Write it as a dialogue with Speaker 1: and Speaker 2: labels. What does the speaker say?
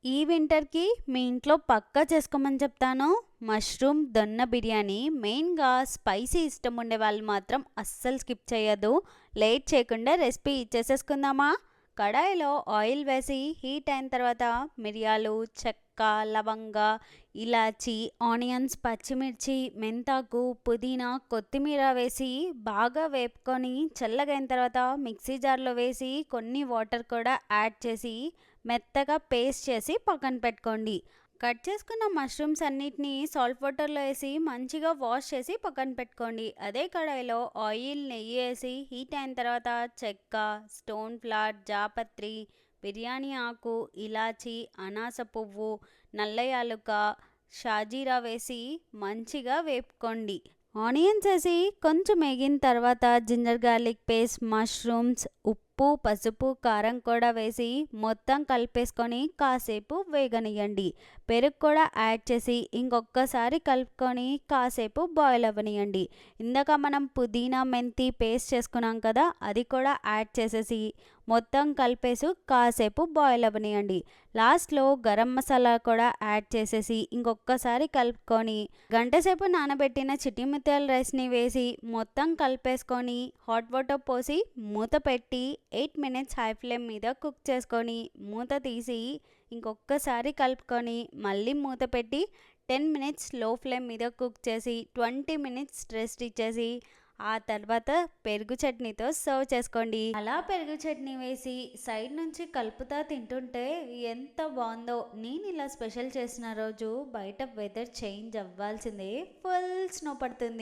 Speaker 1: ఈ వింటర్‌కి మీ ఇంట్లో పక్కా చేసుకోమని చెప్తాను. మష్రూమ్ దొన్న బిర్యానీ. మెయిన్‌గా స్పైసీ ఇష్టం ఉండే వాళ్ళు మాత్రం అస్సలు స్కిప్ చేయొద్దు. లేట్ చేయకుండా రెసిపీ ఇచ్చేసేసుకుందామా? కడాయిలో ఆయిల్ వేసి హీట్ అయిన తర్వాత మిరియాలు, చెక్క, లవంగ, ఇలాచి, ఆనియన్స్, పచ్చిమిర్చి, మెంతాకు, పుదీనా, కొత్తిమీర వేసి బాగా వేపుకొని చల్లగైన తర్వాత మిక్సీ జార్‌లో వేసి కొన్ని వాటర్ కూడా యాడ్ చేసి మెత్తగా పేస్ట్ చేసి పక్కన పెట్టుకోండి. కట్ చేసుకున్న మష్రూమ్స్ అన్నిటిని సాల్ట్ వాటర్లో వేసి మంచిగా వాష్ చేసి పక్కన పెట్టుకోండి. అదే కడాయిలో ఆయిల్, నెయ్యి వేసి హీట్ అయిన తర్వాత చెక్క, స్టోన్ ఫ్లవర్, జాపత్రి, బిర్యానీ ఆకు, ఇలాచి, అనాస పువ్వు, నల్ల యాలుక, షాజీరా వేసి మంచిగా వేపుకోండి. ఆనియన్స్ వేసి కొంచెం వేగిన తర్వాత జింజర్ గార్లిక్ పేస్ట్, మష్రూమ్స్, ఉప్పు, పసుపు, కారం కూడా వేసి మొత్తం కలిపేసుకొని కాసేపు వేగనియండి. పెరుగు కూడా యాడ్ చేసి ఇంకొకసారి కలుపుకొని కాసేపు బాయిల్ అవ్వనియండి. ఇందాక మనం పుదీనా, మెంతి పేస్ట్ చేసుకున్నాం కదా, అది కూడా యాడ్ చేసేసి మొత్తం కలిపేసి కాసేపు బాయిల్ అవ్వనియండి. లాస్ట్లో గరం మసాలా కూడా యాడ్ చేసేసి ఇంకొకసారి కలుపుకొని గంటసేపు నానబెట్టిన చిటిమితల రైస్ని వేసి మొత్తం కలిపేసుకొని హాట్ వాటర్ పోసి మూత పెట్టి 8 మినిట్స్ హై ఫ్లేమ్ మీద కుక్ చేసుకొని మూత తీసి ఇంకొకసారి కలుపుకొని మళ్ళీ మూత పెట్టి 10 మినిట్స్ లో ఫ్లేమ్ మీద కుక్ చేసి 20 మినిట్స్ రెస్ట్ ఇచ్చేసి ఆ తర్వాత పెరుగు చట్నీతో సర్వ్ చేసుకోండి. అలా పెరుగు చట్నీ వేసి సైడ్ నుంచి కలుపుతా తింటుంటే ఎంత బాగుందో. నేను ఇలా స్పెషల్ చేసిన రోజు బయట వెదర్ చేంజ్ అవ్వాల్సిందే, ఫుల్ స్నో పడుతుంది.